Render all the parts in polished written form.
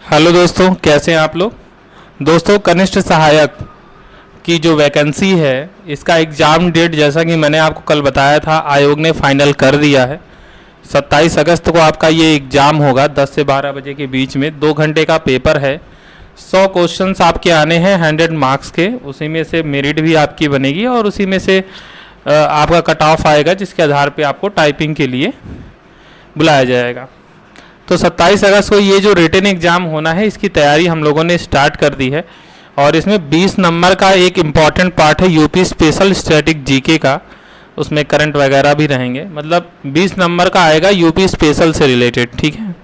Hello दोस्तों, कैसे हैं आप लोग। दोस्तों, कनिष्ठ सहायक की जो वैकेंसी है इसका एग्ज़ाम डेट जैसा कि मैंने आपको कल बताया था, आयोग ने फाइनल कर दिया है। 27 अगस्त को आपका ये एग्ज़ाम होगा 10 से 12 बजे के बीच में। 2 घंटे का पेपर है। 100 क्वेश्चंस आपके आने हैं 100 मार्क्स के। उसी में से मेरिट भी आपकी बनेगी और उसी में से आपका कट ऑफ आएगा, जिसके आधार पे आपको टाइपिंग के लिए बुलाया जाएगा। तो 27 अगस्त को ये जो रिटन एग्ज़ाम होना है, इसकी तैयारी हम लोगों ने स्टार्ट कर दी है। और इसमें 20 नंबर का एक इम्पॉर्टेंट पार्ट है यूपी स्पेशल स्टैटिक जीके का। उसमें करंट वगैरह भी रहेंगे, मतलब 20 नंबर का आएगा यूपी स्पेशल से रिलेटेड। ठीक है,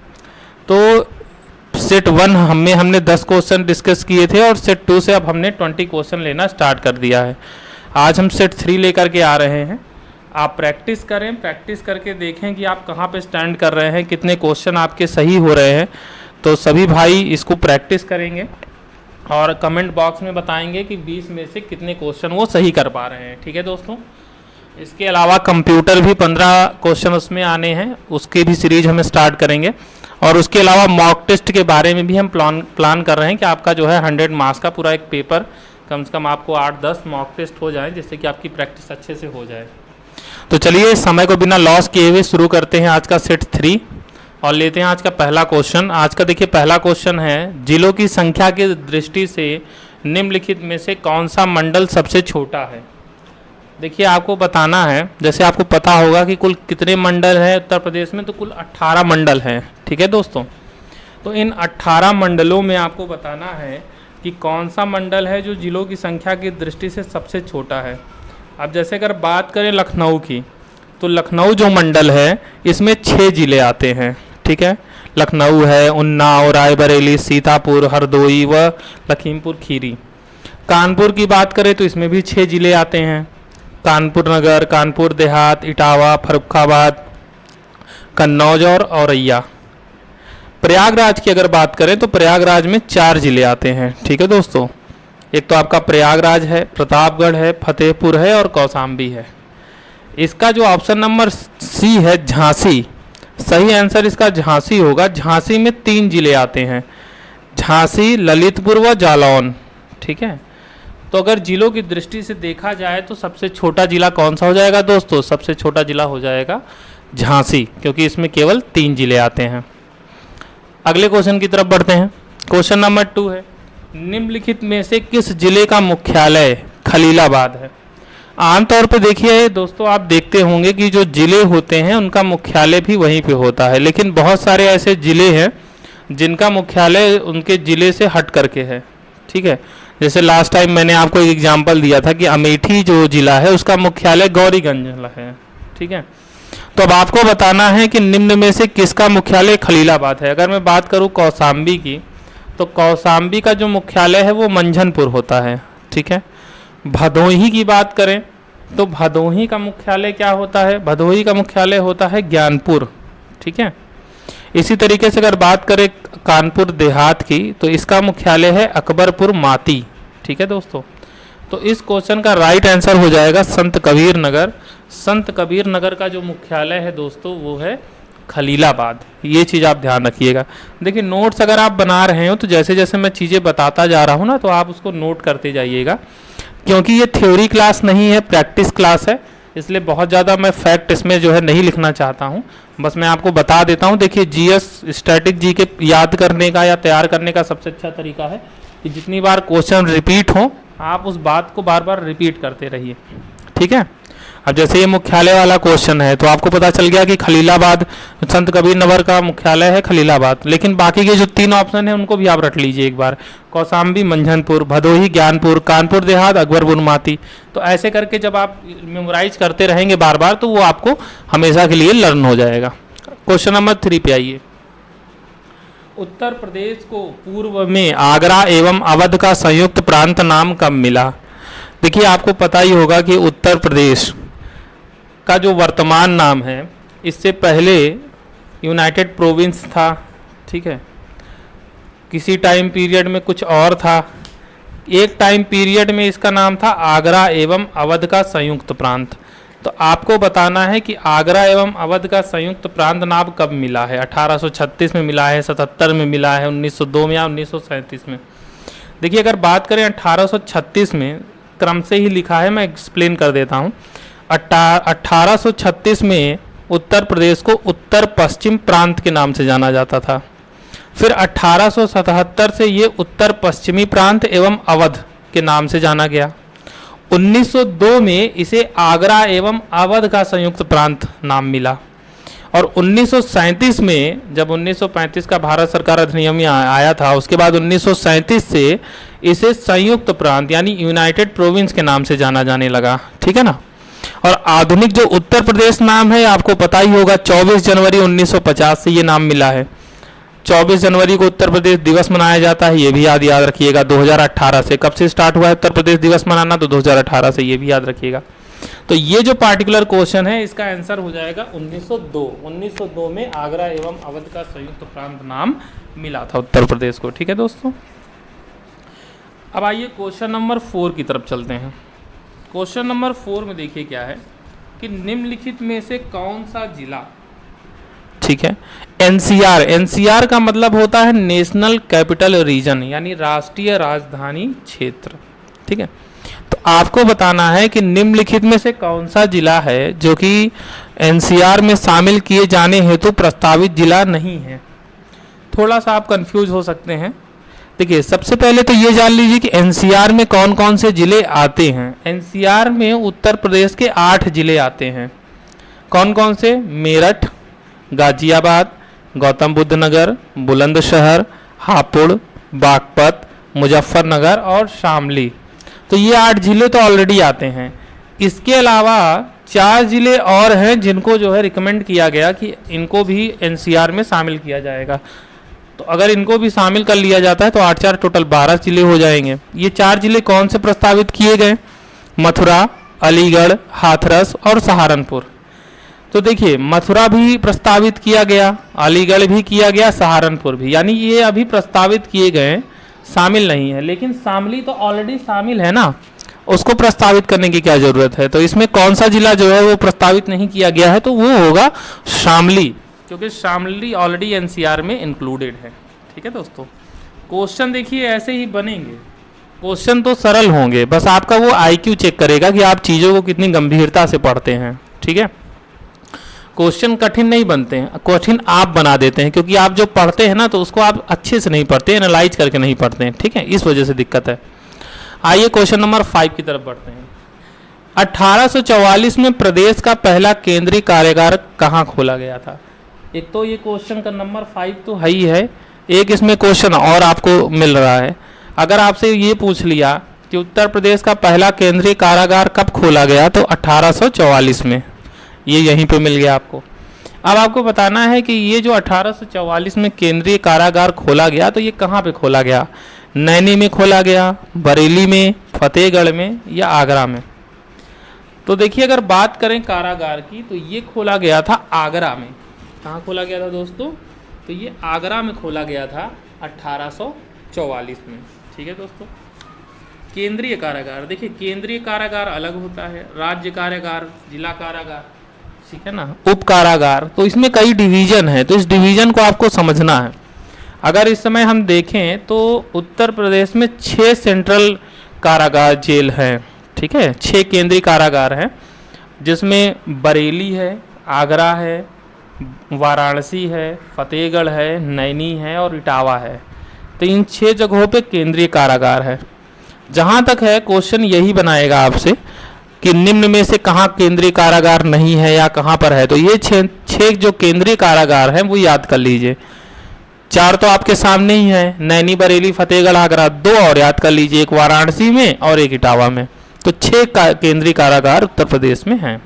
तो सेट 1 हमने 10 क्वेश्चन डिस्कस किए थे और सेट 2 से अब हमने 20 क्वेश्चन लेना स्टार्ट कर दिया है। आज हम सेट 3 लेकर के आ रहे हैं। आप प्रैक्टिस करें, प्रैक्टिस करके देखें कि आप कहाँ पे स्टैंड कर रहे हैं, कितने क्वेश्चन आपके सही हो रहे हैं। तो सभी भाई इसको प्रैक्टिस करेंगे और कमेंट बॉक्स में बताएंगे कि 20 में से कितने क्वेश्चन वो सही कर पा रहे हैं। ठीक है दोस्तों, इसके अलावा कंप्यूटर भी 15 क्वेश्चन उसमें आने हैं, उसके भी सीरीज हम स्टार्ट करेंगे। और उसके अलावा मॉक टेस्ट के बारे में भी हम प्लान कर रहे हैं कि आपका जो है 100 मार्क्स का पूरा एक पेपर, कम से कम आपको 8-10 मॉक टेस्ट हो जाए, जिससे कि आपकी प्रैक्टिस अच्छे से हो जाए। तो चलिए समय को बिना लॉस किए हुए शुरू करते हैं आज का सेट 3 और लेते हैं आज का पहला क्वेश्चन। आज का देखिए पहला क्वेश्चन है, जिलों की संख्या की दृष्टि से निम्नलिखित में से कौन सा मंडल सबसे छोटा है। देखिए आपको बताना है, जैसे आपको पता होगा कि कुल कितने मंडल हैं उत्तर प्रदेश में, तो कुल 18 मंडल हैं। ठीक है दोस्तों, तो इन 18 मंडलों में आपको बताना है कि कौन सा मंडल है जो जिलों की संख्या की दृष्टि से सबसे छोटा है। अब जैसे अगर बात करें लखनऊ की, तो लखनऊ जो मंडल है इसमें 6 ज़िले आते हैं। ठीक है, लखनऊ है, उन्नाव, रायबरेली, सीतापुर, हरदोई व लखीमपुर खीरी। कानपुर की बात करें तो इसमें भी 6 ज़िले आते हैं, कानपुर नगर, कानपुर देहात, इटावा, फर्रुखाबाद, कन्नौज और औरैया। प्रयागराज की अगर बात करें तो प्रयागराज में 4 ज़िले आते हैं। ठीक है दोस्तों, एक तो आपका प्रयागराज है, प्रतापगढ़ है, फतेहपुर है और कौशाम्बी है। इसका जो ऑप्शन नंबर सी है झांसी, सही आंसर इसका झांसी होगा। झांसी में 3 ज़िले आते हैं, झांसी, ललितपुर व जालौन। ठीक है, तो अगर जिलों की दृष्टि से देखा जाए तो सबसे छोटा ज़िला कौन सा हो जाएगा दोस्तों, सबसे छोटा ज़िला हो जाएगा झांसी, क्योंकि इसमें केवल 3 ज़िले आते हैं। अगले क्वेश्चन की तरफ बढ़ते हैं। क्वेश्चन नंबर 2 है, निम्नलिखित में से किस जिले का मुख्यालय खलीलाबाद है। आमतौर पर देखिए दोस्तों, आप देखते होंगे कि जो जिले होते हैं उनका मुख्यालय भी वहीं पे होता है, लेकिन बहुत सारे ऐसे जिले हैं जिनका मुख्यालय उनके ज़िले से हट करके है। ठीक है, जैसे लास्ट टाइम मैंने आपको एक एग्जांपल दिया था कि अमेठी जो ज़िला है उसका मुख्यालय गौरीगंज है। ठीक है, तो अब आपको बताना है कि निम्न में से किसका मुख्यालय खलीलाबाद है। अगर मैं बात करूँ कौशाम्बी की, तो कौशाम्बी का जो मुख्यालय है वो मंझनपुर होता है। ठीक है, भदोही की बात करें तो भदोही का मुख्यालय क्या होता है, भदोही का मुख्यालय होता है ज्ञानपुर। ठीक है, इसी तरीके से अगर बात करें कानपुर देहात की, तो इसका मुख्यालय है अकबरपुर माती। ठीक है दोस्तों, तो इस क्वेश्चन का राइट आंसर हो जाएगा संत कबीर नगर। संत कबीर नगर का जो मुख्यालय है दोस्तों वो है खलीलाबाद। ये चीज़ आप ध्यान रखिएगा। देखिए नोट्स अगर आप बना रहे हो तो जैसे जैसे मैं चीज़ें बताता जा रहा हूँ ना, तो आप उसको नोट करते जाइएगा, क्योंकि ये थ्योरी क्लास नहीं है, प्रैक्टिस क्लास है, इसलिए बहुत ज़्यादा मैं फैक्ट इसमें जो है नहीं लिखना चाहता हूँ। बस मैं आपको बता देता हूँ। देखिए जीएस स्टैटिक जी के याद करने का या तैयार करने का सबसे अच्छा तरीका है कि जितनी बार क्वेश्चन रिपीट हो आप उस बात को बार बार रिपीट करते रहिए। ठीक है, अब जैसे ये मुख्यालय वाला क्वेश्चन है तो आपको पता चल गया कि खलीलाबाद, संत कबीर नगर का मुख्यालय है खलीलाबाद, लेकिन बाकी के जो 3 ऑप्शन है उनको भी आप रट लीजिए एक बार, कौशाम्बी मंझनपुर, भदोही ज्ञानपुर, कानपुर देहात अकबरपुर माती। तो ऐसे करके जब आप मेमोराइज करते रहेंगे बार बार तो वो आपको हमेशा के लिए लर्न हो जाएगा। क्वेश्चन नंबर 3 पे आइए। उत्तर प्रदेश को पूर्व में आगरा एवं अवध का संयुक्त प्रांत नाम कब मिला। देखिए आपको पता ही होगा कि उत्तर प्रदेश का जो वर्तमान नाम है, इससे पहले यूनाइटेड प्रोविंस था। ठीक है, किसी टाइम पीरियड में कुछ और था, एक टाइम पीरियड में इसका नाम था आगरा एवं अवध का संयुक्त प्रांत। तो आपको बताना है कि आगरा एवं अवध का संयुक्त प्रांत नाम कब मिला है। 1836 में मिला है, 77 में मिला है, 1902 में या 1937 में। देखिए अगर बात करें 1836 में, क्रम से ही लिखा है, मैं एक्सप्लेन कर देता हूँ। 1836 में उत्तर प्रदेश को उत्तर पश्चिम प्रांत के नाम से जाना जाता था। फिर 1877 से ये उत्तर पश्चिमी प्रांत एवं अवध के नाम से जाना गया। 1902 में इसे आगरा एवं अवध का संयुक्त प्रांत नाम मिला। और 1937 में, जब 1935 का भारत सरकार अधिनियम आया था, उसके बाद 1937 से इसे संयुक्त प्रांत यानी यूनाइटेड प्रोविंस के नाम से जाना जाने लगा। ठीक है ना। और आधुनिक जो उत्तर प्रदेश नाम है आपको पता ही होगा, 24 जनवरी 1950 से ये नाम मिला है। 24 जनवरी को उत्तर प्रदेश दिवस मनाया जाता है, ये भी याद रखिएगा। 2018 से, कब से स्टार्ट हुआ है उत्तर प्रदेश दिवस मनाना, तो 2018 से, ये भी याद रखिएगा। तो ये जो पार्टिकुलर क्वेश्चन है इसका आंसर हो जाएगा 1902। 1902 में आगरा एवं अवध का संयुक्त प्रांत नाम मिला था उत्तर प्रदेश को। ठीक है दोस्तों। अब आइए क्वेश्चन नंबर 4 की तरफ चलते हैं। क्वेश्चन नंबर 4 में देखिए क्या है कि निम्नलिखित में से कौन सा जिला, ठीक है, एनसीआर, एनसीआर का मतलब होता है नेशनल कैपिटल रीजन यानी राष्ट्रीय राजधानी क्षेत्र। ठीक है। तो आपको बताना है कि निम्नलिखित में से कौन सा जिला है जो कि एनसीआर में शामिल किए जाने हेतु प्रस्तावित जिला नहीं है। थोड़ा सा आप कंफ्यूज हो सकते हैं। देखिए सबसे पहले तो ये जान लीजिए कि एनसीआर में कौन कौन से जिले आते हैं। एनसीआर में उत्तर प्रदेश के 8 जिले आते हैं। कौन कौन से? मेरठ, गाजियाबाद, गौतम बुद्ध नगर, बुलंदशहर, हापुड़, बागपत, मुजफ्फरनगर और शामली। तो ये 8 जिले तो ऑलरेडी आते हैं। इसके अलावा 4 जिले और हैं जिनको जो है रिकमेंड किया गया कि इनको भी एनसीआर में शामिल किया जाएगा। तो अगर इनको भी शामिल कर लिया जाता है तो 8-4 टोटल 12 जिले हो जाएंगे। ये 4 जिले कौन से प्रस्तावित किए गए? मथुरा, अलीगढ़, हाथरस और सहारनपुर। तो देखिए मथुरा भी प्रस्तावित किया गया, अलीगढ़ भी किया गया, सहारनपुर भी, यानी ये अभी प्रस्तावित किए गए, शामिल नहीं है। लेकिन शामली तो ऑलरेडी शामिल है ना, उसको प्रस्तावित करने की क्या जरूरत है। तो इसमें कौन सा जिला जो है वो प्रस्तावित नहीं किया गया है, तो वो होगा शामली, क्योंकि शामली ऑलरेडी एनसीआर में इंक्लूडेड है। ठीक है दोस्तों। क्वेश्चन देखिए ऐसे ही बनेंगे, क्वेश्चन तो सरल होंगे, बस आपका वो आईक्यू चेक करेगा कि आप चीज़ों को कितनी गंभीरता से पढ़ते हैं। ठीक है। क्वेश्चन कठिन नहीं बनते हैं, कठिन आप बना देते हैं, क्योंकि आप जो पढ़ते हैं ना तो उसको आप अच्छे से नहीं पढ़ते, एनालाइज करके नहीं पढ़ते हैं। ठीक है, इस वजह से दिक्कत है। आइए क्वेश्चन नंबर 5 की तरफ बढ़ते हैं। 1844 में प्रदेश का पहला केंद्रीय कारागार कहाँ खोला गया था? एक तो ये क्वेश्चन का नंबर 5 तो है ही है, एक इसमें क्वेश्चन और आपको मिल रहा है। अगर आपसे ये पूछ लिया कि उत्तर प्रदेश का पहला केंद्रीय कारागार कब खोला गया, तो 1844 में, ये यहीं पे मिल गया आपको। अब आपको बताना है कि ये जो 1844 में केंद्रीय कारागार खोला गया, तो ये कहाँ पे खोला गया? नैनी में खोला गया, बरेली में, फतेहगढ़ में या आगरा में? तो देखिए अगर बात करें कारागार की तो ये खोला गया था आगरा में। कहाँ खोला गया था दोस्तों? तो ये आगरा में खोला गया था 1844 में। ठीक है दोस्तों। केंद्रीय कारागार, देखिए केंद्रीय कारागार अलग होता है, राज्य कारागार, जिला कारागार, ठीक है ना, उप कारागार, तो इसमें कई डिवीजन है, तो इस डिवीजन को आपको समझना है। अगर इस समय हम देखें तो उत्तर प्रदेश में 6 सेंट्रल कारागार जेल हैं। ठीक है, 6 केंद्रीय कारागार हैं, जिसमें बरेली है, आगरा है, वाराणसी है, फतेहगढ़ है, नैनी है और इटावा है। तो इन 6 जगहों पे केंद्रीय कारागार है। जहाँ तक है क्वेश्चन यही बनाएगा आपसे कि निम्न में से कहाँ केंद्रीय कारागार नहीं है या कहाँ पर है। तो ये 6 जो केंद्रीय कारागार हैं वो याद कर लीजिए। 4 तो आपके सामने ही है, नैनी, बरेली, फतेहगढ़, आगरा। 2 और याद कर लीजिए, एक वाराणसी में और एक इटावा में। तो 6 केंद्रीय कारागार उत्तर प्रदेश में हैं।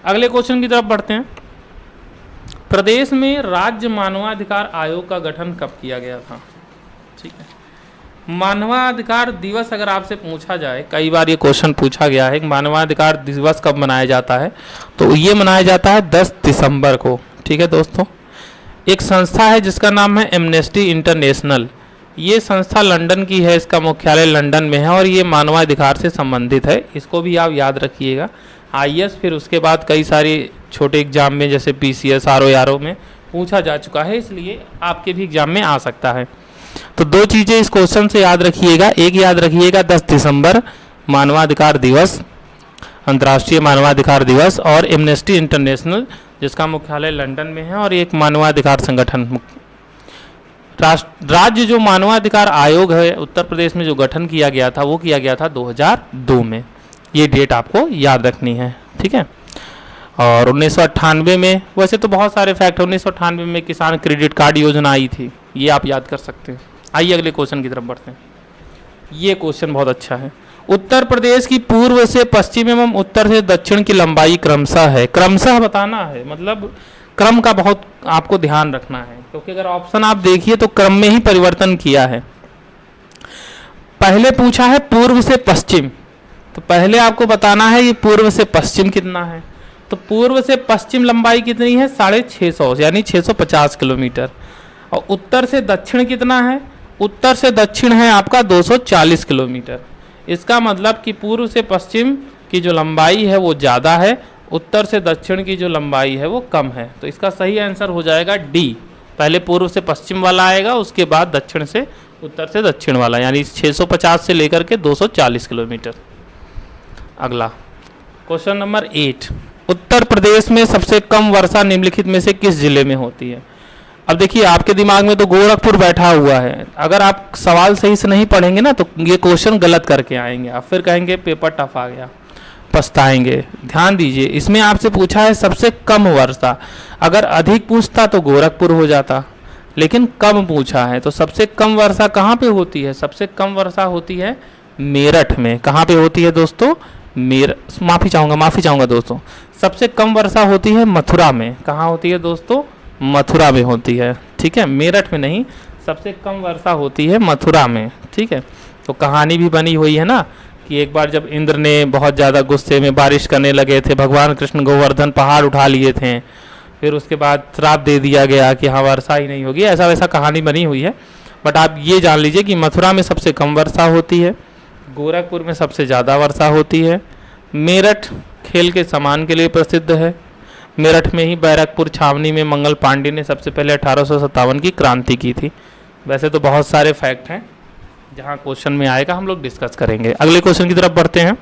अगले क्वेश्चन की तरफ बढ़ते हैं। प्रदेश में राज्य मानवाधिकार आयोग का गठन कब किया गया था? ठीक है, मानवाधिकार दिवस अगर आपसे पूछा जाए, कई बार ये क्वेश्चन पूछा गया है, मानवाधिकार दिवस कब मनाया जाता है, तो ये मनाया जाता है 10 दिसंबर को। ठीक है दोस्तों। एक संस्था है जिसका नाम है एमनेस्टी इंटरनेशनल। ये संस्था लंदन की है, इसका मुख्यालय लंदन में है और ये मानवाधिकार से संबंधित है। इसको भी आप याद रखिएगा। IAS, फिर उसके बाद कई सारे छोटे एग्जाम में जैसे PCS, RO में पूछा जा चुका है, इसलिए आपके भी एग्जाम में आ सकता है। तो दो चीज़ें इस क्वेश्चन से याद रखिएगा। एक याद रखिएगा 10 दिसंबर मानवाधिकार दिवस, अंतर्राष्ट्रीय मानवाधिकार दिवस, और एमनेस्टी इंटरनेशनल जिसका मुख्यालय लंदन में है, और एक मानवाधिकार संगठन राज्य जो मानवाधिकार आयोग है उत्तर प्रदेश में जो गठन किया गया था वो किया गया था 2002 में। ये डेट आपको याद रखनी है, ठीक है। और 1998 में, वैसे तो बहुत सारे फैक्ट है, 1998 में किसान क्रेडिट कार्ड योजना आई थी, ये आप याद कर सकते हैं। आइए अगले क्वेश्चन की तरफ बढ़ते हैं। ये क्वेश्चन बहुत अच्छा है। उत्तर प्रदेश की पूर्व से पश्चिम एवं उत्तर से दक्षिण की लंबाई क्रमशः है। क्रमशः बताना है, मतलब क्रम का बहुत आपको ध्यान रखना है, क्योंकि अगर ऑप्शन आप देखिए तो क्रम में ही परिवर्तन किया है। पहले पूछा है पूर्व से पश्चिम, तो पहले आपको बताना है ये पूर्व से पश्चिम कितना है। तो पूर्व से पश्चिम लंबाई कितनी है? 650, यानी 650 किलोमीटर। और उत्तर से दक्षिण कितना है? उत्तर से दक्षिण है आपका 240 किलोमीटर। इसका मतलब कि पूर्व से पश्चिम की जो लंबाई है वो ज़्यादा है, उत्तर से दक्षिण की जो लंबाई है वो कम है। तो इसका सही आंसर हो जाएगा डी। पहले पूर्व से पश्चिम वाला आएगा, उसके बाद दक्षिण से उत्तर से दक्षिण वाला, यानी 650 से लेकर के 240 किलोमीटर। अगला क्वेश्चन नंबर 8, उत्तर प्रदेश में सबसे कम वर्षा निम्नलिखित में से किस जिले में होती है? अब देखिए आपके दिमाग में तो गोरखपुर बैठा हुआ है, अगर आप सवाल सही से नहीं पढ़ेंगे ना तो ये क्वेश्चन गलत करके आएंगे, आप फिर कहेंगे पेपर टफ आ गया, पछताएंगे। ध्यान दीजिए, इसमें आपसे पूछा है सबसे कम वर्षा। अगर अधिक पूछता तो गोरखपुर हो जाता, लेकिन कम पूछा है, तो सबसे कम वर्षा कहाँ पे होती है? सबसे कम वर्षा होती है मेरठ में। कहाँ पे होती है दोस्तों? माफ़ी चाहूँगा दोस्तों, सबसे कम वर्षा होती है मथुरा में। कहाँ होती है दोस्तों? मथुरा में होती है, ठीक है, मेरठ में नहीं। सबसे कम वर्षा होती है मथुरा में, ठीक है। तो कहानी भी बनी हुई है ना कि एक बार जब इंद्र ने बहुत ज़्यादा गुस्से में बारिश करने लगे थे, भगवान कृष्ण गोवर्धन पहाड़ उठा लिए थे, फिर उसके बाद श्राप दे दिया गया कि हाँ वर्षा ही नहीं होगी, ऐसा वैसा कहानी बनी हुई है। बट आप ये जान लीजिए कि मथुरा में सबसे कम वर्षा होती है, गोरखपुर में सबसे ज़्यादा वर्षा होती है। मेरठ खेल के सामान के लिए प्रसिद्ध है। मेरठ में ही बैरकपुर छावनी में मंगल पांडे ने सबसे पहले 1857 की क्रांति की थी। वैसे तो बहुत सारे फैक्ट हैं, जहां क्वेश्चन में आएगा हम लोग डिस्कस करेंगे। अगले क्वेश्चन की तरफ बढ़ते हैं।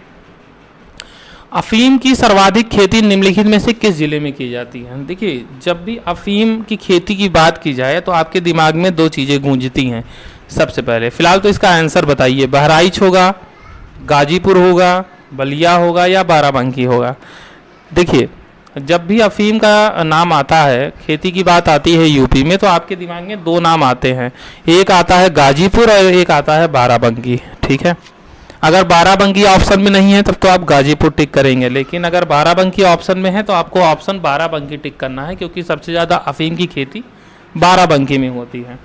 अफीम की सर्वाधिक खेती निम्नलिखित में से किस जिले में की जाती है? देखिए, जब भी अफीम की खेती की बात की जाए तो आपके दिमाग में दो चीज़ें गूंजती हैं। सबसे पहले फिलहाल तो इसका आंसर बताइए, बहराइच होगा, गाजीपुर होगा, बलिया होगा या बाराबंकी होगा? देखिए, जब भी अफीम का नाम आता है, खेती की बात आती है यूपी में, तो आपके दिमाग में दो नाम आते हैं, एक आता है गाजीपुर और एक आता है बाराबंकी, ठीक है। अगर बाराबंकी ऑप्शन में नहीं है तब तो आप गाजीपुर टिक करेंगे, लेकिन अगर बाराबंकी ऑप्शन में है तो आपको ऑप्शन बाराबंकी टिक करना है, क्योंकि सबसे ज़्यादा अफीम की खेती बाराबंकी में होती है।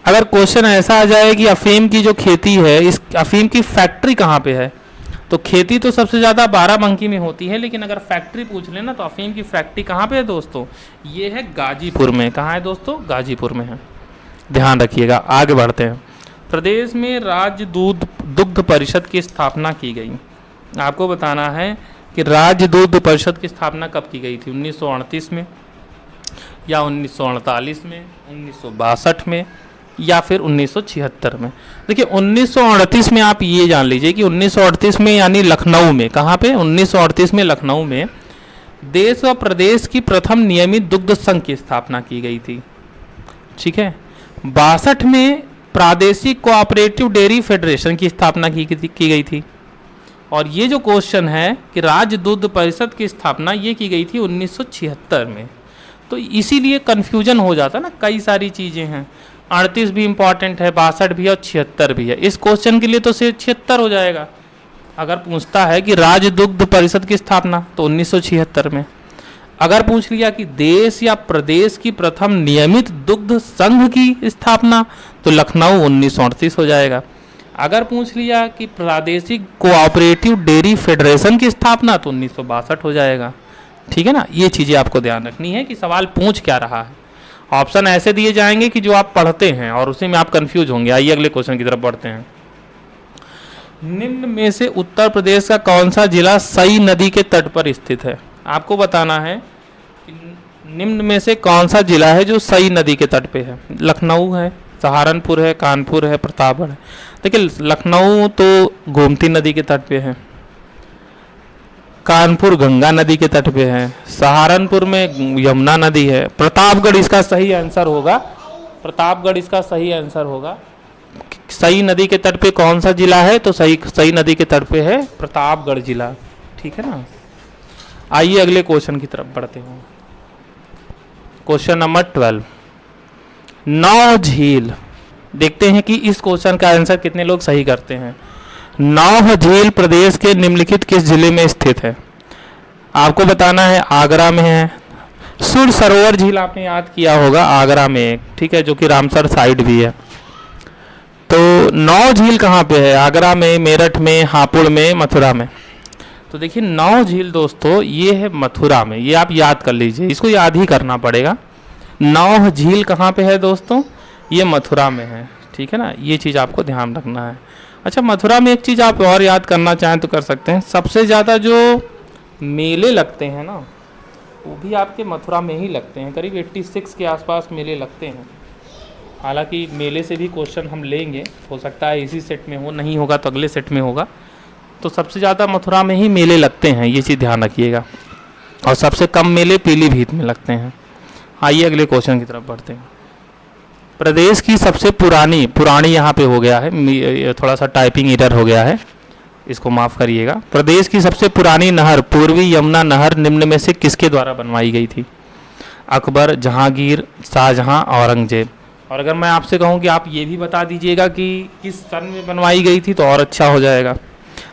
अगर क्वेश्चन ऐसा आ जाए कि अफीम की जो खेती है, इस अफीम की फैक्ट्री कहाँ पे है, तो खेती तो सबसे ज़्यादा बाराबंकी में होती है, लेकिन अगर फैक्ट्री पूछ लेना तो अफीम की फैक्ट्री कहाँ पे है दोस्तों? ये है गाजीपुर में। कहाँ है दोस्तों? गाजीपुर में है, ध्यान rखिएगा। आगे बढ़ते हैं। प्रदेश में राज्य दुग्ध परिषद की स्थापना की गई। आपको बताना है कि राज्य दुग्ध परिषद की स्थापना कब की गई थी? 1938 में या 1948 में, 1962 में या फिर 1976 में? देखिए 1938 में आप ये जान लीजिए कि 1938 में यानी लखनऊ में, कहाँ पे? 1938 में लखनऊ में देश व प्रदेश की प्रथम नियमित दुग्ध संघ की स्थापना की गई थी, ठीक है। 62 में प्रादेशिक कोऑपरेटिव डेयरी फेडरेशन की स्थापना की गई थी। और ये जो क्वेश्चन है कि राज्य दुग्ध परिषद की स्थापना ये की गई थी 1976 में, तो इसीलिए कन्फ्यूजन हो जाता ना, कई सारी चीज़ें हैं। 38 भी इंपॉर्टेंट है, 62 भी है और 76 भी है। इस क्वेश्चन के लिए तो सिर्फ 76 हो जाएगा। अगर पूछता है कि राज्य दुग्ध परिषद की स्थापना तो 1976 में। अगर पूछ लिया कि देश या प्रदेश की प्रथम नियमित दुग्ध संघ की स्थापना तो लखनऊ 1938 हो जाएगा। अगर पूछ लिया कि प्रादेशिक कोऑपरेटिव डेयरी फेडरेशन की स्थापना तो 1962 हो जाएगा, ठीक है ना। ये चीज़ें आपको ध्यान रखनी है कि सवाल पूछ क्या रहा है। ऑप्शन ऐसे दिए जाएंगे कि जो आप पढ़ते हैं और उसी में आप कंफ्यूज होंगे। आइए अगले क्वेश्चन की तरफ बढ़ते हैं। निम्न में से उत्तर प्रदेश का कौन सा जिला सई नदी के तट पर स्थित है? आपको बताना है कि निम्न में से कौन सा जिला है जो सई नदी के तट पे है। लखनऊ है, सहारनपुर है, कानपुर है, प्रतापगढ़ है। देखिए लखनऊ तो गोमती नदी के तट पे है, कानपुर गंगा नदी के तट पे है, सहारनपुर में यमुना नदी है, प्रतापगढ़ इसका सही आंसर होगा। प्रतापगढ़ इसका सही आंसर होगा। सई नदी के तट पे कौन सा जिला है? तो सई नदी के तट पे है प्रतापगढ़ जिला। ठीक है ना। आइए अगले क्वेश्चन की तरफ बढ़ते हैं। क्वेश्चन नंबर 12, नौ झील। देखते हैं कि इस क्वेश्चन का आंसर कितने लोग सही करते हैं। नौ झील प्रदेश के निम्नलिखित किस जिले में स्थित है? आपको बताना है आगरा में है। सुर सरोवर झील आपने याद किया होगा, आगरा में, ठीक है, जो कि रामसर साइड भी है। तो नौ झील कहाँ पे है? आगरा में, मेरठ में, हापुड़ में, मथुरा में। तो देखिए नौ झील दोस्तों ये है मथुरा में, ये आप याद कर लीजिए, इसको याद ही करना पड़ेगा। नौ झील कहाँ पे है दोस्तों? ये मथुरा में है। ठीक है ना, ये चीज़ आपको ध्यान रखना है। अच्छा, मथुरा में एक चीज़ आप और याद करना चाहें तो कर सकते हैं, सबसे ज़्यादा जो मेले लगते हैं ना वो भी आपके मथुरा में ही लगते हैं। करीब 86 के आसपास मेले लगते हैं। हालांकि मेले से भी क्वेश्चन हम लेंगे, हो सकता है इसी सेट में हो, नहीं होगा तो अगले सेट में होगा। तो सबसे ज़्यादा मथुरा में ही मेले लगते हैं, ये चीज़ ध्यान रखिएगा। और सबसे कम मेले पीलीभीत में लगते हैं। आइए अगले क्वेश्चन की तरफ बढ़ते हैं। प्रदेश की सबसे पुरानी यहाँ पे हो गया है, थोड़ा सा टाइपिंग एरर हो गया है, इसको माफ़ करिएगा। प्रदेश की सबसे पुरानी नहर पूर्वी यमुना नहर निम्न में से किसके द्वारा बनवाई गई थी? अकबर, जहांगीर, शाहजहां, औरंगजेब। और अगर मैं आपसे कहूं कि आप ये भी बता दीजिएगा कि किस सन में बनवाई गई थी तो और अच्छा हो जाएगा।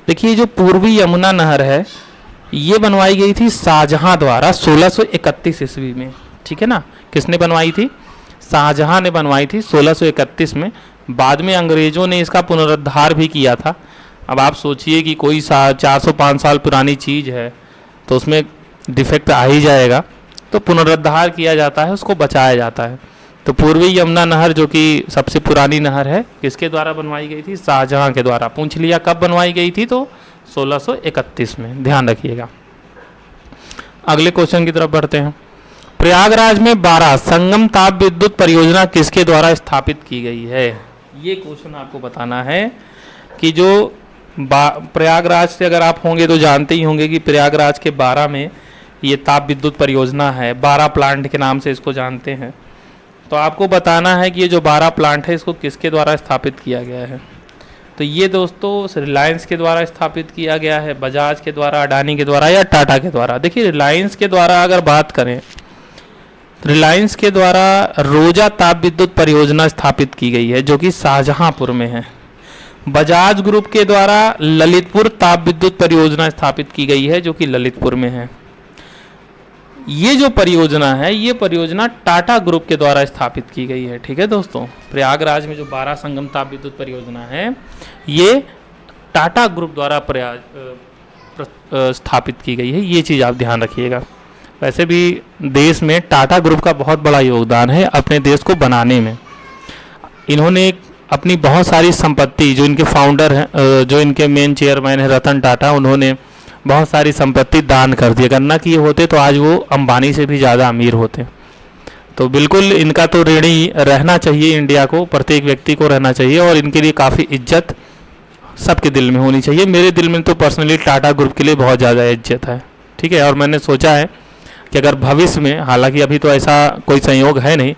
देखिए जो पूर्वी यमुना नहर है ये बनवाई गई थी शाहजहां द्वारा 1631 ईस्वी में। ठीक है ना, किसने बनवाई थी? शाहजहां ने बनवाई थी 1631 में। बाद में अंग्रेज़ों ने इसका पुनरुद्धार भी किया था। अब आप सोचिए कि कोई 405 साल पुरानी चीज़ है तो उसमें डिफेक्ट आ ही जाएगा, तो पुनरुद्धार किया जाता है, उसको बचाया जाता है। तो पूर्वी यमुना नहर जो कि सबसे पुरानी नहर है, किसके द्वारा बनवाई गई थी? शाहजहां के द्वारा। पूछ लिया कब बनवाई गई थी, तो 1631 में, ध्यान रखिएगा। अगले क्वेश्चन की तरफ बढ़ते हैं। प्रयागराज में 12 संगम ताप विद्युत परियोजना किसके द्वारा स्थापित की गई है? ये क्वेश्चन आपको बताना है कि जो प्रयागराज से अगर आप होंगे तो जानते ही होंगे कि प्रयागराज के 12 में ये ताप विद्युत परियोजना है। 12 प्लांट के नाम से इसको जानते हैं। तो आपको बताना है कि ये जो 12 प्लांट है इसको किसके द्वारा स्थापित किया गया है। तो ये दोस्तों रिलायंस के द्वारा स्थापित किया गया है, बजाज के द्वारा, अडानी के द्वारा या टाटा के द्वारा। देखिए रिलायंस के द्वारा अगर बात करें, रिलायंस के द्वारा रोजा ताप विद्युत परियोजना स्थापित की गई है जो कि शाहजहांपुर में है। बजाज ग्रुप के द्वारा ललितपुर ताप विद्युत परियोजना स्थापित की गई है जो कि ललितपुर में है। ये जो परियोजना है ये परियोजना टाटा ग्रुप के द्वारा स्थापित की गई है। ठीक है दोस्तों, प्रयागराज में जो 12 संगम ताप विद्युत परियोजना है ये टाटा ग्रुप द्वारा स्थापित की गई है। ये चीज़ आप ध्यान रखिएगा। वैसे भी देश में टाटा ग्रुप का बहुत बड़ा योगदान है अपने देश को बनाने में। इन्होंने अपनी बहुत सारी संपत्ति, जो इनके फाउंडर हैं, जो इनके मेन चेयरमैन हैं रतन टाटा, उन्होंने बहुत सारी संपत्ति दान कर दी। अगर ना किए होते तो आज वो अंबानी से भी ज़्यादा अमीर होते। तो बिल्कुल इनका तो ऋणी रहना चाहिए, इंडिया को, प्रत्येक व्यक्ति को रहना चाहिए और इनके लिए काफ़ी इज्जत सबके दिल में होनी चाहिए। मेरे दिल में तो पर्सनली टाटा ग्रुप के लिए बहुत ज़्यादा इज्जत है। ठीक है, और मैंने सोचा है कि अगर भविष्य में, हालांकि अभी तो ऐसा कोई संयोग है नहीं,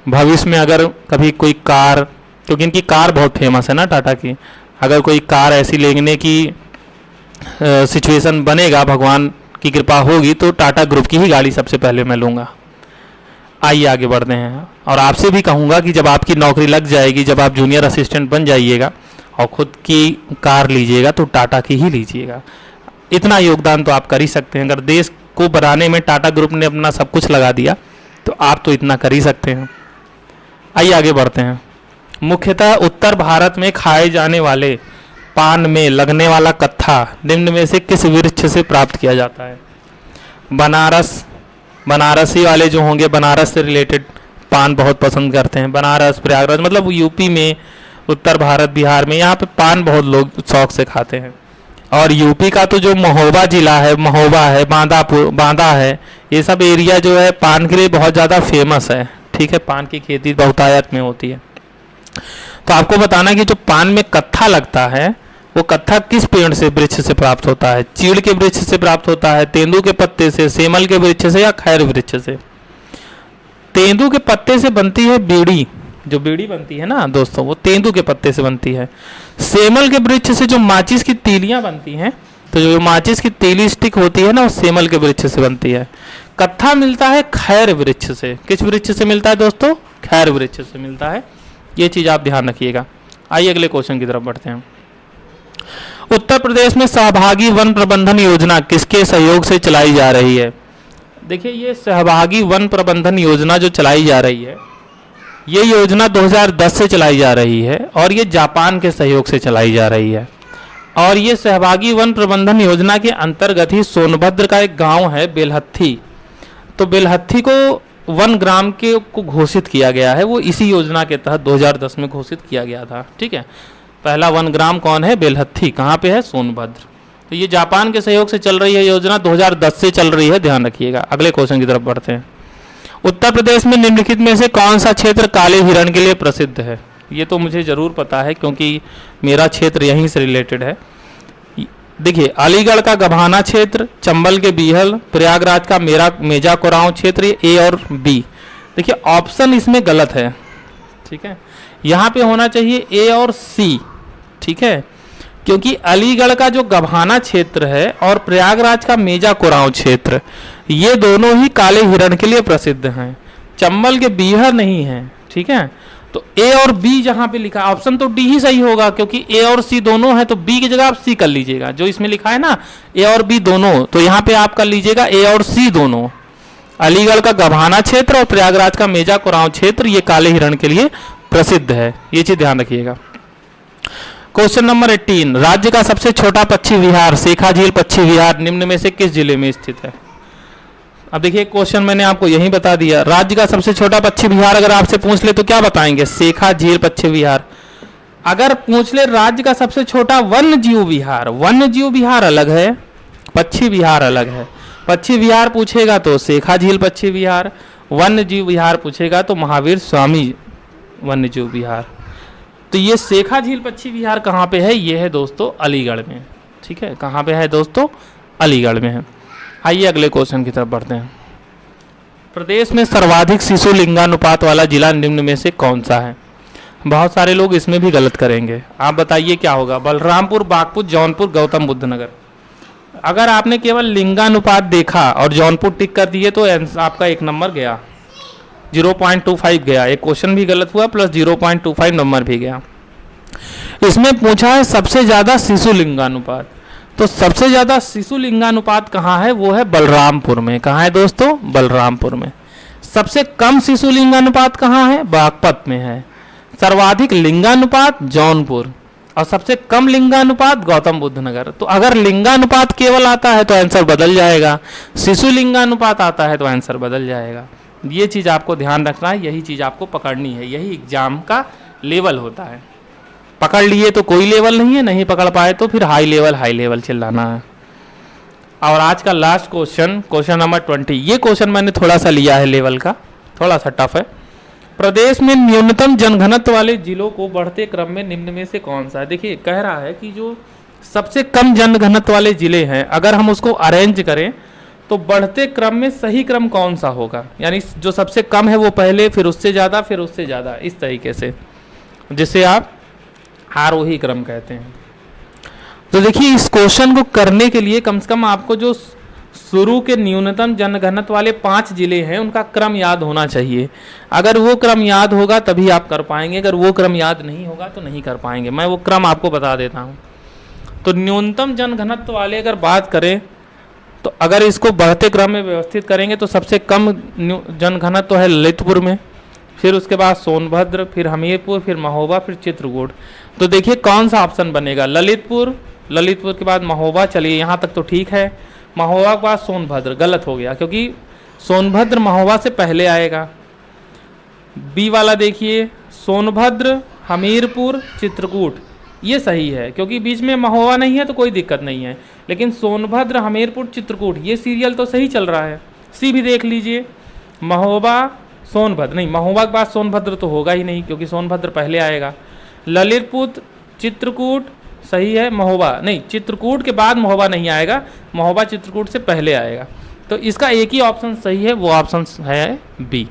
भविष्य में अगर कभी कोई कार, क्योंकि इनकी कार बहुत फेमस है ना टाटा की, अगर कोई कार ऐसी लेने की सिचुएशन बनेगा, भगवान की कृपा होगी, तो टाटा ग्रुप की ही गाड़ी सबसे पहले मैं लूँगा। आइए आगे बढ़ते हैं। और आपसे भी कहूँगा कि जब आपकी नौकरी लग जाएगी, जब आप जूनियर असिस्टेंट बन जाइएगा और ख़ुद की कार लीजिएगा तो टाटा की ही लीजिएगा। इतना योगदान तो आप कर ही सकते हैं। अगर देश को बनाने में टाटा ग्रुप ने अपना सब कुछ लगा दिया तो आप तो इतना कर ही सकते हैं। आइए आगे बढ़ते हैं। मुख्यतः उत्तर भारत में खाए जाने वाले पान में लगने वाला कत्था निम्न में से किस वृक्ष से प्राप्त किया जाता है? बनारसी वाले जो होंगे बनारस से रिलेटेड पान बहुत पसंद करते हैं। बनारस, प्रयागराज, मतलब यूपी में उत्तर भारत बिहार में यहाँ पे पान बहुत लोग शौक से खाते हैं। और यूपी का तो जो महोबा जिला है, महोबा है, बांदा है, ये सब एरिया जो है पान के लिए बहुत ज़्यादा फेमस है। ठीक है, पान की खेती बहुतायत में होती है। तो आपको बताना कि जो पान में कत्था लगता है वो कत्था किस पेड़ से, वृक्ष से प्राप्त होता है। चीड़ के वृक्ष से प्राप्त होता है, तेंदू के पत्ते से, सेमल के वृक्ष से, या खैर वृक्ष से। तेंदू के पत्ते से बनती है बीड़ी, जो बीड़ी बनती है ना दोस्तों, वो तेंदू के पत्ते से बनती है। सेमल के वृक्ष से जो माचिस की तीलियां बनती हैं, तो जो माचिस की तीली स्टिक होती है ना, वो सेमल के वृक्ष से बनती है। कत्था मिलता है खैर वृक्ष से। किस वृक्ष से मिलता है दोस्तों? खैर वृक्ष से मिलता है। ये चीज आप ध्यान रखिएगा। आइए अगले क्वेश्चन की तरफ बढ़ते हैं। उत्तर प्रदेश में सहभागी वन प्रबंधन योजना किसके सहयोग से चलाई जा रही है? देखिए, ये सहभागी वन प्रबंधन योजना जो चलाई जा रही है, ये योजना 2010 से चलाई जा रही है और ये जापान के सहयोग से चलाई जा रही है। और ये सहभागी वन प्रबंधन योजना के अंतर्गत ही सोनभद्र का एक गांव है बेलहत्थी, तो बेलहत्थी को वन ग्राम के को घोषित किया गया है। वो इसी योजना के तहत 2010 में घोषित किया गया था। ठीक है, पहला वन ग्राम कौन है? बेलहत्थी। कहाँ पे है? सोनभद्र। तो ये जापान के सहयोग से चल रही है योजना, 2010 से चल रही है, ध्यान रखिएगा। अगले क्वेश्चन की तरफ बढ़ते हैं। उत्तर प्रदेश में निम्नलिखित में से कौन सा क्षेत्र काले हिरण के लिए प्रसिद्ध है? ये तो मुझे ज़रूर पता है क्योंकि मेरा क्षेत्र यहीं से रिलेटेड है। देखिए, अलीगढ़ का गभाना क्षेत्र, चंबल के बीहल, प्रयागराज का मेजा कोरांव क्षेत्र, ये ए और बी। देखिए, ऑप्शन इसमें गलत है। ठीक है, यहाँ पे होना चाहिए ए और सी। ठीक है, क्योंकि अलीगढ़ का जो गभाना क्षेत्र है और प्रयागराज का मेजा कोरांव क्षेत्र, ये दोनों ही काले हिरण के लिए प्रसिद्ध हैं। चंबल के बीहर नहीं है। ठीक है, तो ए और बी जहां पे लिखा, ऑप्शन तो डी ही सही होगा क्योंकि ए और सी दोनों है, तो बी की जगह आप सी कर लीजिएगा। जो इसमें लिखा है ना ए और बी दोनों, तो यहाँ पे आप कर लीजिएगा ए और सी दोनों। अलीगढ़ का गभाना क्षेत्र और प्रयागराज का मेजा कोरांव क्षेत्र ये काले हिरण के लिए प्रसिद्ध है। ये चीज ध्यान रखिएगा। क्वेश्चन नंबर 18, राज्य का सबसे छोटा पक्षी विहार शेखा झील पक्षी विहार निम्न में से किस जिले में स्थित है? अब देखिए, क्वेश्चन मैंने आपको यही बता दिया। राज्य का सबसे छोटा पक्षी विहार अगर आपसे पूछ ले तो क्या बताएंगे? शेखा झील पक्षी विहार। अगर पूछ ले राज्य का सबसे छोटा वन्य जीव विहार, वन्य जीव विहार अलग है, पक्षी विहार अलग है। पक्षी विहार पूछेगा तो शेखा झील पक्षी विहार, वन्य जीव विहार पूछेगा तो महावीर स्वामी वन्य जीव विहार। तो ये शेखा झील पक्षी विहार कहाँ पे है? ये है दोस्तों अलीगढ़ में। ठीक है, कहाँ पे है दोस्तों? अलीगढ़ में है। आइए अगले क्वेश्चन की तरफ बढ़ते हैं। प्रदेश में सर्वाधिक शिशु लिंगानुपात वाला जिला निम्न में से कौन सा है? बहुत सारे लोग इसमें भी गलत करेंगे। आप बताइए क्या होगा? बलरामपुर, बागपुर, जौनपुर, गौतम बुद्ध नगर। अगर आपने केवल लिंगानुपात देखा और जौनपुर टिक कर दिए तो आपका 1 नंबर गया, 0.25 गया। एक क्वेश्चन भी गलत हुआ प्लस 0.25 नंबर भी गया। इसमें पूछा है सबसे ज्यादा शिशु लिंगानुपात, तो सबसे ज्यादा शिशु लिंगानुपात कहाँ है? वो है बलरामपुर में। कहाँ है दोस्तों? बलरामपुर में। सबसे कम शिशु लिंगानुपात कहाँ है? बागपत में है। सर्वाधिक लिंगानुपात जौनपुर, और सबसे कम लिंगानुपात गौतम बुद्ध नगर। तो अगर लिंगानुपात केवल आता है तो आंसर बदल जाएगा, शिशु लिंगानुपात आता है तो आंसर बदल जाएगा। ये चीज आपको ध्यान रखना है, यही चीज आपको पकड़नी है, यही एग्जाम का लेवल होता है। पकड़ लिए तो कोई लेवल नहीं है, नहीं पकड़ पाए तो फिर हाई लेवल चिल्लाना है। और आज का लास्ट क्वेश्चन, क्वेश्चन नंबर 20, ये क्वेश्चन मैंने थोड़ा सा लिया है लेवल का, थोड़ा सा टफ है। प्रदेश में न्यूनतम जनघनत्व वाले जिलों को बढ़ते क्रम में निम्न में से कौन सा है? देखिए, कह रहा है कि जो सबसे कम जनघनत्व वाले जिले हैं, अगर हम उसको अरेंज करें तो बढ़ते क्रम में सही क्रम कौन सा होगा? यानी जो सबसे कम है वो पहले, फिर उससे ज़्यादा, फिर उससे ज़्यादा, इस तरीके से, जिसे आप आरोही क्रम कहते हैं। तो देखिए, इस क्वेश्चन को करने के लिए कम से कम आपको जो शुरू के न्यूनतम जनघनत्व वाले 5 जिले हैं उनका क्रम याद होना चाहिए। अगर वो क्रम याद होगा तभी आप कर पाएंगे, अगर वो क्रम याद नहीं होगा तो नहीं कर पाएंगे। मैं वो क्रम आपको बता देता हूँ। तो न्यूनतम जनघनत्व वाले अगर बात करें तो अगर इसको बढ़ते क्रम में व्यवस्थित करेंगे तो सबसे कम जनघनत्व है ललितपुर में, फिर उसके बाद सोनभद्र, फिर हमीरपुर, फिर महोबा, फिर चित्रकूट। तो देखिए कौन सा ऑप्शन बनेगा? ललितपुर, ललितपुर के बाद महोबा। चलिए यहाँ तक तो ठीक है। महोबा के बाद सोनभद्र गलत हो गया क्योंकि सोनभद्र महोबा से पहले आएगा। बी वाला देखिए, सोनभद्र हमीरपुर चित्रकूट, ये सही है क्योंकि बीच में महोबा नहीं है तो कोई दिक्कत नहीं है। लेकिन सोनभद्र हमीरपुर चित्रकूट ये सीरियल तो सही चल रहा है। सी भी देख लीजिए, महोबा सोनभद्र, नहीं महोबा के बाद सोनभद्र तो होगा ही नहीं क्योंकि सोनभद्र पहले आएगा। ललितपुर चित्रकूट सही है, महोबा नहीं, चित्रकूट के बाद महोबा नहीं आएगा, महोबा चित्रकूट से पहले आएगा। तो इसका एक ही ऑप्शन सही है, वो ऑप्शन है बी।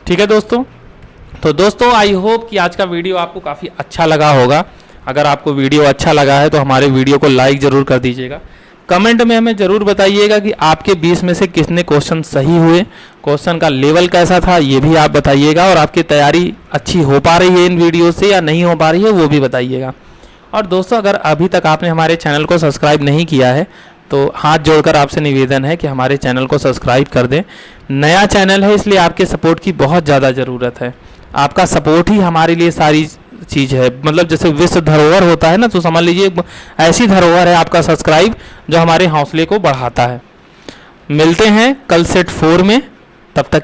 ठीक है दोस्तों, तो दोस्तों आई होप कि आज का वीडियो आपको काफ़ी अच्छा लगा होगा। अगर आपको वीडियो अच्छा लगा है तो हमारे वीडियो को लाइक ज़रूर कर दीजिएगा। कमेंट में हमें ज़रूर बताइएगा कि आपके 20 में से कितने क्वेश्चन सही हुए, क्वेश्चन का लेवल कैसा था ये भी आप बताइएगा, और आपकी तैयारी अच्छी हो पा रही है इन वीडियो से या नहीं हो पा रही है वो भी बताइएगा। और दोस्तों अगर अभी तक आपने हमारे चैनल को सब्सक्राइब नहीं किया है तो हाथ जोड़कर आपसे निवेदन है कि हमारे चैनल को सब्सक्राइब कर दें। नया चैनल है इसलिए आपके सपोर्ट की बहुत ज़्यादा ज़रूरत है। आपका सपोर्ट ही हमारे लिए सारी चीज़ है। मतलब जैसे विश्व धरोहर होता है ना, तो समझ लीजिए ऐसी धरोहर है आपका सब्सक्राइब जो हमारे हौसले को बढ़ाता है। मिलते हैं कल सेट 4 में, तब तक के